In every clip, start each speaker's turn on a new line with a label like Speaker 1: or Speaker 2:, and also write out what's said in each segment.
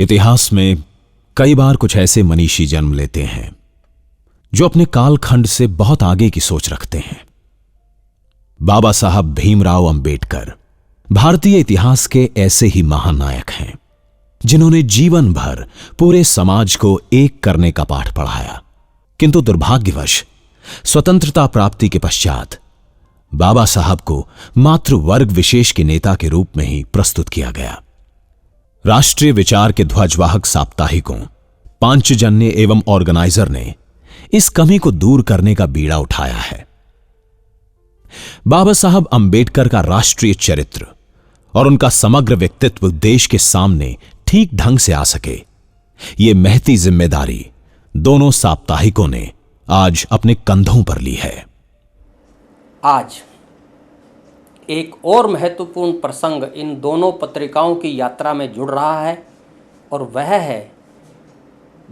Speaker 1: इतिहास में कई बार कुछ ऐसे मनीषी जन्म लेते हैं जो अपने कालखंड से बहुत आगे की सोच रखते हैं। बाबा साहब भीमराव अंबेडकर भारतीय इतिहास के ऐसे ही महानायक हैं जिन्होंने जीवन भर पूरे समाज को एक करने का पाठ पढ़ाया। किंतु दुर्भाग्यवश स्वतंत्रता प्राप्ति के पश्चात बाबा साहब को मात्र वर्ग विशेष के नेता के रूप में ही प्रस्तुत किया गया। राष्ट्रीय विचार के ध्वजवाहक साप्ताहिकों, पांचजन्य एवं ऑर्गेनाइजर ने इस कमी को दूर करने का बीड़ा उठाया है। बाबा साहब अंबेडकर का राष्ट्रीय चरित्र और उनका समग्र व्यक्तित्व देश के सामने ठीक ढंग से आ सके, यह महती जिम्मेदारी दोनों साप्ताहिकों ने आज अपने कंधों पर ली है।
Speaker 2: आज एक और महत्वपूर्ण प्रसंग इन दोनों पत्रिकाओं की यात्रा में जुड़ रहा है और वह है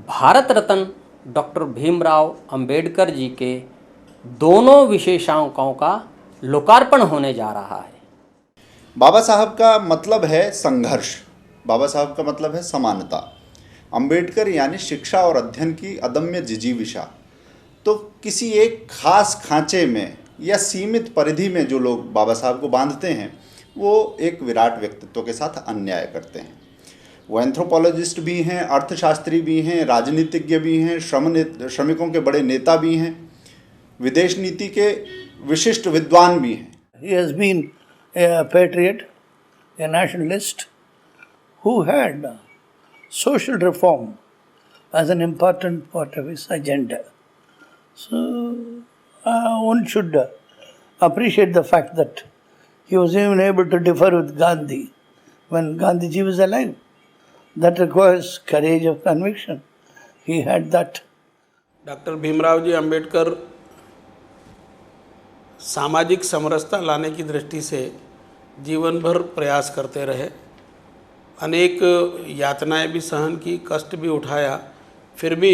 Speaker 2: भारत रत्न डॉक्टर भीमराव अंबेडकर जी के दोनों विशेषांकों का लोकार्पण होने जा रहा है।
Speaker 3: बाबा साहब का मतलब है संघर्ष, बाबा साहब का मतलब है समानता, अंबेडकर यानी शिक्षा और अध्ययन की अदम्य जिजीविषा। तो किसी एक खास खांचे में या सीमित परिधि में जो लोग बाबा साहब को बांधते हैं वो एक विराट व्यक्तित्व के साथ अन्याय करते हैं। वो एंथ्रोपोलॉजिस्ट भी हैं, अर्थशास्त्री भी हैं, राजनीतिज्ञ भी हैं, श्रमिकों के बड़े नेता भी हैं, विदेश नीति के विशिष्ट विद्वान भी हैं।
Speaker 4: He has been a patriot, a nationalist who had social reform as an important part of his agenda. So one should appreciate the fact that he was even able to differ with Gandhi when Gandhiji was alive. That requires courage of conviction. He had that.
Speaker 5: Doctor Bhimrao ji Ambedkar सामाजिक समरसता लाने की दृष्टि से जीवन भर प्रयास करते रहे। अनेक यातनाएं भी सहन की, कष्ट भी उठाया, फिर भी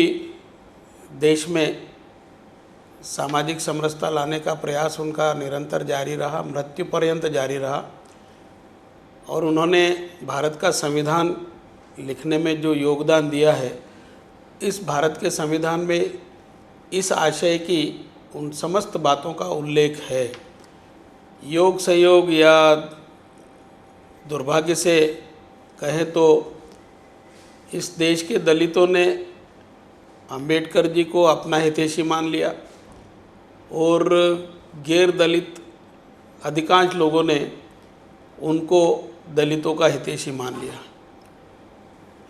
Speaker 5: देश में सामाजिक समरसता लाने का प्रयास उनका निरंतर जारी रहा, मृत्यु पर्यंत जारी रहा। और उन्होंने भारत का संविधान लिखने में जो योगदान दिया है, इस भारत के संविधान में इस आशय की उन समस्त बातों का उल्लेख है। योग संयोग या दुर्भाग्य से कहें तो इस देश के दलितों ने अंबेडकर जी को अपना हितैषी मान लिया और गैर दलित अधिकांश लोगों ने उनको दलितों का हितैषी मान लिया।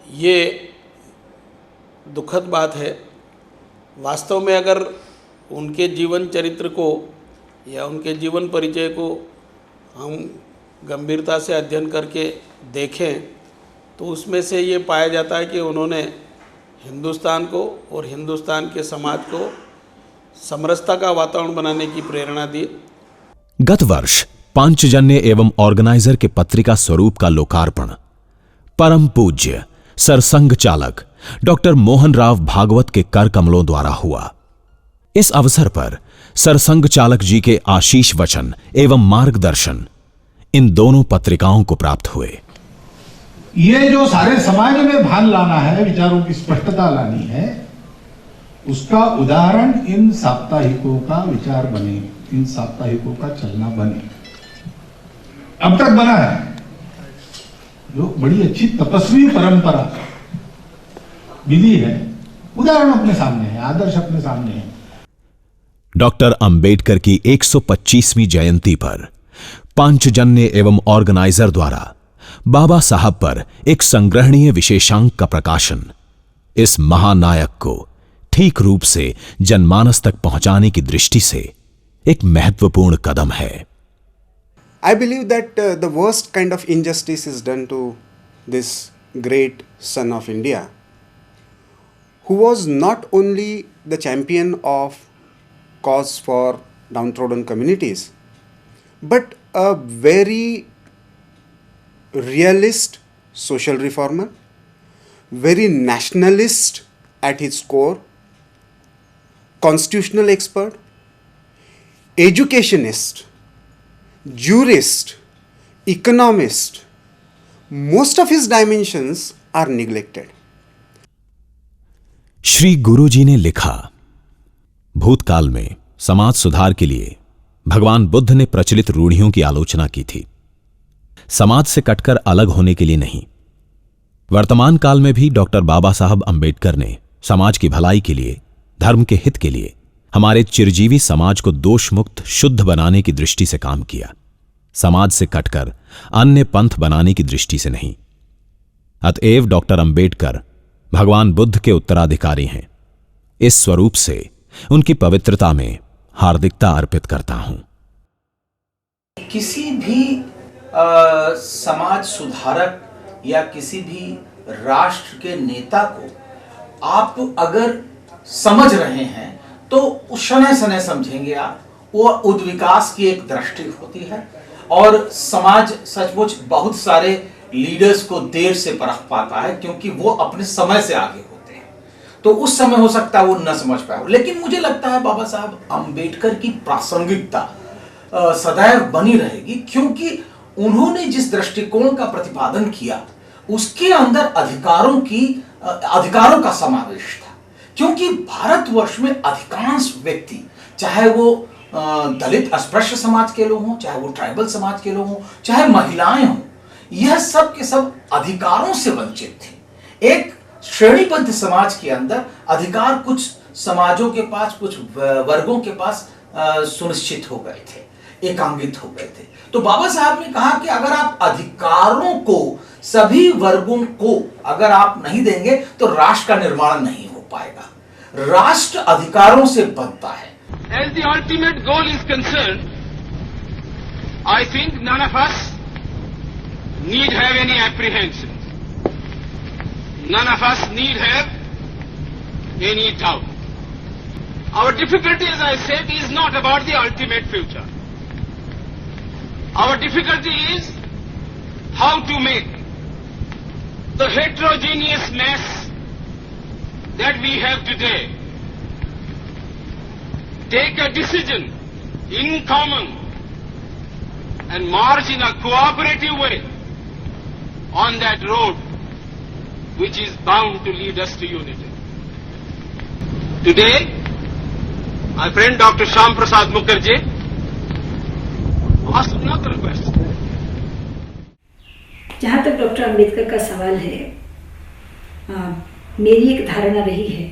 Speaker 5: ये दुखद बात है। वास्तव में अगर उनके जीवन चरित्र को या उनके जीवन परिचय को हम गंभीरता से अध्ययन करके देखें तो उसमें से ये पाया जाता है कि उन्होंने हिंदुस्तान को और हिंदुस्तान के समाज को समरसता का वातावरण बनाने की प्रेरणा दी।
Speaker 1: गत वर्ष पांचजन्य एवं ऑर्गेनाइजर के पत्रिका स्वरूप का लोकार्पण परम पूज्य सरसंघ चालक डॉक्टर मोहन राव भागवत के कर कमलों द्वारा हुआ। इस अवसर पर सरसंघ चालक जी के आशीष वचन एवं मार्गदर्शन इन दोनों पत्रिकाओं को प्राप्त हुए।
Speaker 6: ये जो सारे समाज में भान लाना है, विचारों की स्पष्टता लानी है, उसका उदाहरण इन साप्ताहिकों का विचार बने, इन साप्ताहिकों का चलना बने। अब तक बना है जो बड़ी अच्छी तपस्वी परंपरा मिली है, उदाहरण अपने सामने है, आदर्श अपने सामने है।
Speaker 1: डॉक्टर अंबेडकर की 125वीं जयंती पर पांचजन्य एवं ऑर्गेनाइजर द्वारा बाबा साहब पर एक संग्रहणीय विशेषांक का प्रकाशन इस महानायक को ठीक रूप से जनमानस तक पहुंचाने की दृष्टि से एक महत्वपूर्ण कदम है।
Speaker 7: I believe that the worst kind of injustice is done to this great son of India, who was not only the champion of cause for downtrodden communities, but a very realist social reformer, very nationalist at his core, constitutional expert, educationist, jurist, economist. Most of his dimensions are neglected.
Speaker 1: Shri Guruji ने लिखा, भूतकाल में समाज सुधार के लिए भगवान बुद्ध ने प्रचलित रूढ़ियों की आलोचना की थी, समाज से कटकर अलग होने के लिए नहीं। वर्तमान काल में भी डॉक्टर बाबा साहब अंबेडकर ने समाज की भलाई के लिए, धर्म के हित के लिए हमारे चिरजीवी समाज को दोष मुक्त शुद्ध बनाने की दृष्टि से काम किया, समाज से कटकर अन्य पंथ बनाने की दृष्टि से नहीं। अतएव डॉक्टर अंबेडकर भगवान बुद्ध के उत्तराधिकारी हैं। इस स्वरूप से उनकी पवित्रता में हार्दिकता अर्पित करता हूं।
Speaker 8: किसी भी समाज सुधारक या किसी भी राष्ट्र के नेता को आप अगर समझ रहे हैं तो उस शनै समझेंगे आप, वो उद्विकास की एक दृष्टि होती है। और समाज सचमुच बहुत सारे लीडर्स को देर से परख पाता है क्योंकि वो अपने समय से आगे होते हैं, तो उस समय हो सकता है वो न समझ पाए। लेकिन मुझे लगता है बाबा साहब अंबेडकर की प्रासंगिकता सदैव बनी रहेगी क्योंकि उन्होंने जिस दृष्टिकोण का प्रतिपादन किया उसके अंदर अधिकारों का समावेश था। क्योंकि भारतवर्ष में अधिकांश व्यक्ति, चाहे वो दलित अस्पृश्य समाज के लोग हों, चाहे वो ट्राइबल समाज के लोग हों, चाहे महिलाएं हों, यह सब के सब अधिकारों से वंचित थे। एक श्रेणीबद्ध समाज के अंदर अधिकार कुछ समाजों के पास, कुछ वर्गों के पास सुनिश्चित हो गए थे, एकांगित हो गए थे। तो बाबा साहब ने कहा कि अगर आप अधिकारों को सभी वर्गों को अगर आप नहीं देंगे तो राष्ट्र का निर्माण नहीं हो पाएगा। राष्ट्र अधिकारों से बनता है।
Speaker 9: As the ultimate goal is concerned, I think none of us need have any apprehensions. None of us need have any doubt. Our difficulty, as I said, is not about the ultimate future. Our difficulty is how to make the heterogeneous mess that we have today take a decision in common and march in a cooperative way on that road which is bound to lead us to unity. Today, my friend Dr. Shyam Prasad Mukherjee asked another question.
Speaker 10: जहाँ तक doctor Ambedkar का सवाल है, मेरी एक धारणा रही है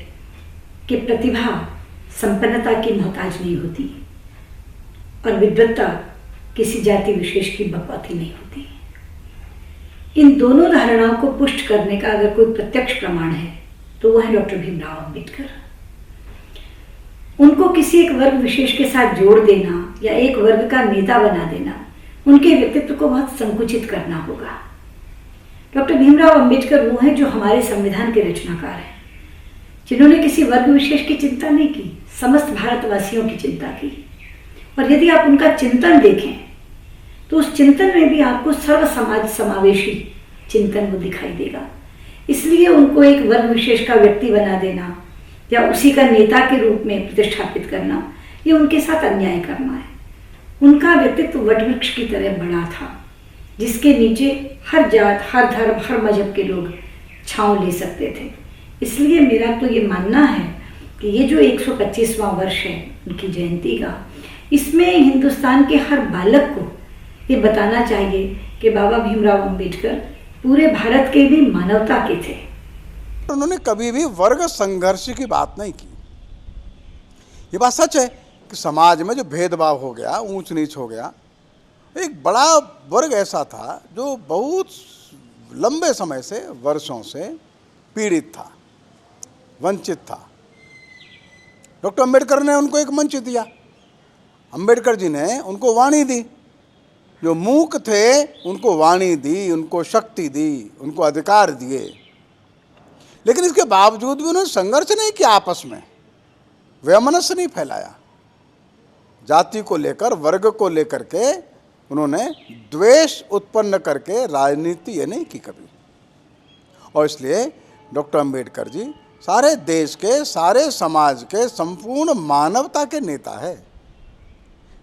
Speaker 10: कि प्रतिभा संपन्नता की मोहताज नहीं होती और विद्वत्ता किसी जाति विशेष की बकौती नहीं होती। इन दोनों धारणाओं को पुष्ट करने का अगर कोई प्रत्यक्ष प्रमाण है तो वह है डॉक्टर भीमराव अंबेडकर। उनको किसी एक वर्ग विशेष के साथ जोड़ देना या एक वर्ग का नेता बना देना उनके व्यक्तित्व को बहुत संकुचित करना होगा। डॉक्टर भीमराव अंबेडकर वो हैं जो हमारे संविधान के रचनाकार हैं, जिन्होंने किसी वर्ग विशेष की चिंता नहीं की, समस्त भारतवासियों की चिंता की। और यदि आप उनका चिंतन देखें तो उस चिंतन में भी आपको सर्व समाज समावेशी चिंतन वो दिखाई देगा। इसलिए उनको एक वर्ग विशेष का व्यक्ति बना देना या उसी का नेता के रूप में प्रतिष्ठापित करना, ये उनके साथ अन्याय करना है। उनका व्यक्तित्व वटवृक्ष की तरह बड़ा था, जिसके नीचे हर जात, हर धर्म, हर मजहब के लोग छांव ले सकते थे। इसलिए मेरा तो ये मानना है कि ये जो 125वां वर्ष है उनकी जयंती का, इसमें हिंदुस्तान के हर बालक को ये बताना चाहिए कि बाबा भीमराव अंबेडकर पूरे भारत के भी मानवता के थे।
Speaker 11: उन्होंने कभी भी वर्ग संघर्ष की बात नहीं की। ये बात सच है कि समाज में जो भेदभाव हो गया, ऊंच नीच हो गया, एक बड़ा वर्ग ऐसा था जो बहुत लंबे समय से, वर्षों से पीड़ित था, वंचित था। डॉक्टर अंबेडकर ने उनको एक मंच दिया। अंबेडकर जी ने उनको वाणी दी। जो मूक थे उनको वाणी दी, उनको शक्ति दी, उनको अधिकार दिए। लेकिन इसके बावजूद भी उन्होंने संघर्ष नहीं किया आपस में, वैमनस्य नहीं फैलाया। जाति को लेकर, वर्ग को लेकर के उन्होंने द्वेष उत्पन्न करके राजनीति ये नहीं की कभी। और इसलिए डॉक्टर अंबेडकर जी सारे देश के, सारे समाज के, संपूर्ण मानवता के नेता है,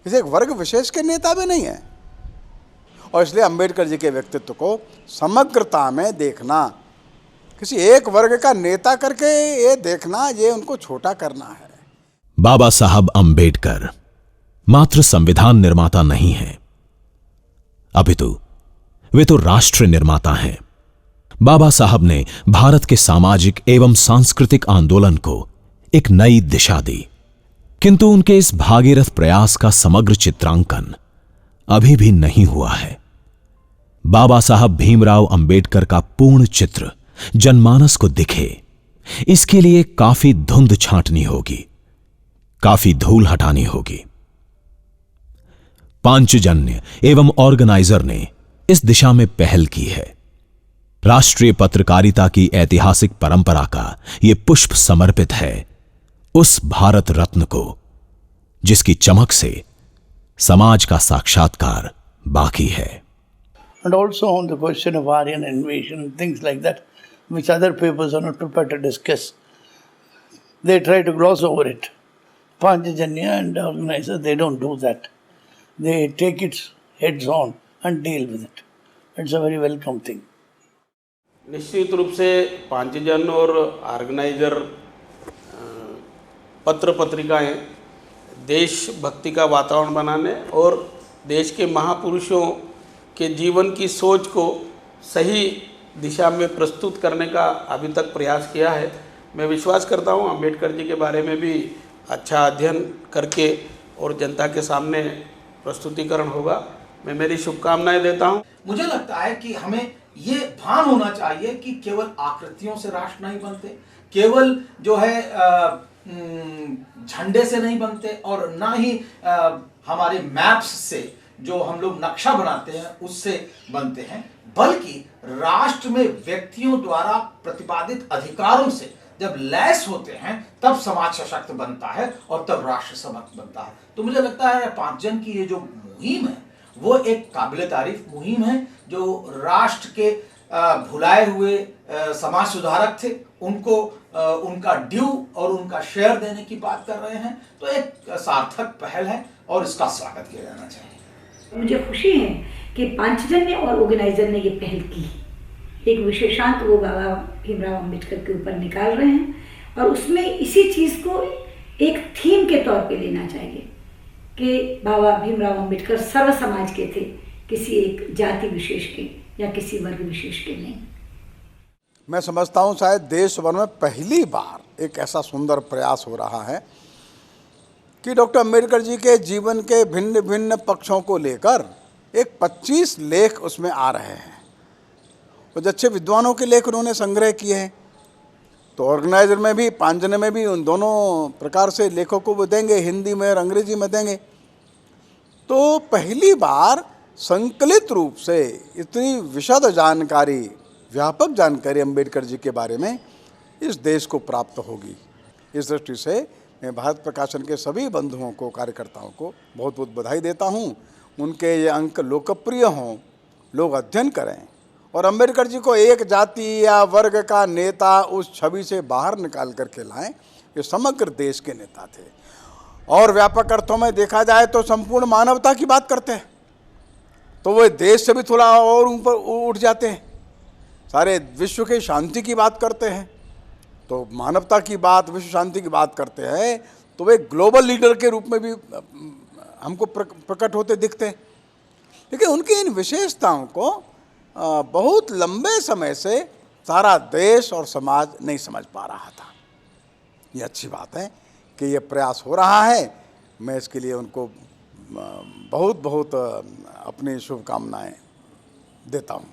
Speaker 11: किसी एक वर्ग विशेष के नेता भी नहीं है। और इसलिए अंबेडकर जी के व्यक्तित्व को समग्रता में देखना, किसी एक वर्ग का नेता करके ये देखना, ये उनको छोटा करना है।
Speaker 1: बाबा साहब अंबेडकर मात्र संविधान निर्माता नहीं हैं, अपितु वे तो राष्ट्र निर्माता हैं। बाबा साहब ने भारत के सामाजिक एवं सांस्कृतिक आंदोलन को एक नई दिशा दी, किंतु उनके इस भागीरथ प्रयास का समग्र चित्रांकन अभी भी नहीं हुआ है। बाबा साहब भीमराव अंबेडकर का पूर्ण चित्र जनमानस को दिखे, इसके लिए काफी धुंध छांटनी होगी, काफी धूल हटानी होगी। पांचजन्य एवं ऑर्गेनाइजर ने इस दिशा में पहल की है। राष्ट्रीय पत्रकारिता की ऐतिहासिक परंपरा का यह पुष्प समर्पित है उस भारत रत्न को जिसकी चमक से समाज का साक्षात्कार बाकी है।
Speaker 4: And also on the question of Aryan invasion and things like that, which other papers are not prepared to discuss, they try to gloss over it. Panchajanya and organizers, they don't do that. They take it heads on and deal with it. It's a very welcome thing.
Speaker 5: निश्चित रूप से पांचजन और organiser पत्र पत्रिकाएं देशभक्ति का वातावरण बनाने और देश के महापुरुषों के जीवन की सोच को सही दिशा में प्रस्तुत करने का अभी तक प्रयास किया है। मैं विश्वास करता हूं अंबेडकर जी के बारे में भी अच्छा अध्ययन करके और जनता के सामने प्रस्तुतिकरण होगा। मैं मेरी शुभकामनाएं देता हूं।
Speaker 8: मुझे लगता है कि हमें ये भान होना चाहिए कि केवल आकृतियों से राष्ट्र नहीं बनते, केवल जो है झंडे से नहीं बनते, और ना ही हमारे मैप्स से जो हम लोग नक्शा बनाते हैं उससे बनते हैं, बल्कि राष्ट्र में व्यक्तियों द्वारा प्रतिपादित अधिकारों से जब लैस होते हैं तब समाज सशक्त बनता है और तब राष्ट्र समर्थ बनता है। तो मुझे लगता है पांचजन की ये जो मुहिम है वो एक काबिल तारीफ मुहिम है, जो राष्ट्र के भुलाए हुए समाज सुधारक थे उनको उनका ड्यू और उनका शेयर देने की बात कर रहे हैं। तो एक सार्थक पहल है और इसका स्वागत किया जाना चाहिए।
Speaker 10: मुझे खुशी है कि पांचजन्य और ऑर्गेनाइजर ने ये पहल की, एक विशेषांक वो बाबा भीमराव अंबेडकर के ऊपर निकाल रहे हैं और उसमें इसी चीज़ को एक थीम के तौर पे लेना चाहिए कि बाबा भीमराव अंबेडकर सर्व समाज के थे, किसी एक जाति विशेष के या किसी वर्ग विशेष के नहीं।
Speaker 11: मैं समझता हूँ शायद देश भर में पहली बार एक ऐसा सुंदर प्रयास हो रहा है कि डॉक्टर अंबेडकर जी के जीवन के भिन्न भिन्न पक्षों को लेकर एक 25 लेख उसमें आ रहे हैं। कुछ अच्छे विद्वानों के लेख उन्होंने संग्रह किए हैं। तो ऑर्गेनाइजर में भी पांचजन्य में भी उन दोनों प्रकार से लेखों को वो देंगे, हिंदी में और अंग्रेजी में देंगे। तो पहली बार संकलित रूप से इतनी विशद जानकारी, व्यापक जानकारी अंबेडकर जी के बारे में इस देश को प्राप्त होगी। इस दृष्टि से मैं भारत प्रकाशन के सभी बंधुओं को, कार्यकर्ताओं को बहुत बहुत बधाई देता हूँ। उनके ये अंक लोकप्रिय हों, लोग अध्ययन करें और अंबेडकर जी को एक जाति या वर्ग का नेता उस छवि से बाहर निकाल करके लाएं। ये समग्र देश के नेता थे और व्यापक अर्थों में देखा जाए तो संपूर्ण मानवता की बात करते हैं, तो वो देश से भी थोड़ा और ऊपर उठ जाते हैं। सारे विश्व की शांति की बात करते हैं, तो मानवता की बात, विश्व शांति की बात करते हैं, तो वे ग्लोबल लीडर के रूप में भी हमको प्रकट होते दिखते हैं। लेकिन उनकी इन विशेषताओं को बहुत लंबे समय से सारा देश और समाज नहीं समझ पा रहा था। ये अच्छी बात है कि ये प्रयास हो रहा है। मैं इसके लिए उनको बहुत बहुत अपनी शुभकामनाएं देता हूँ।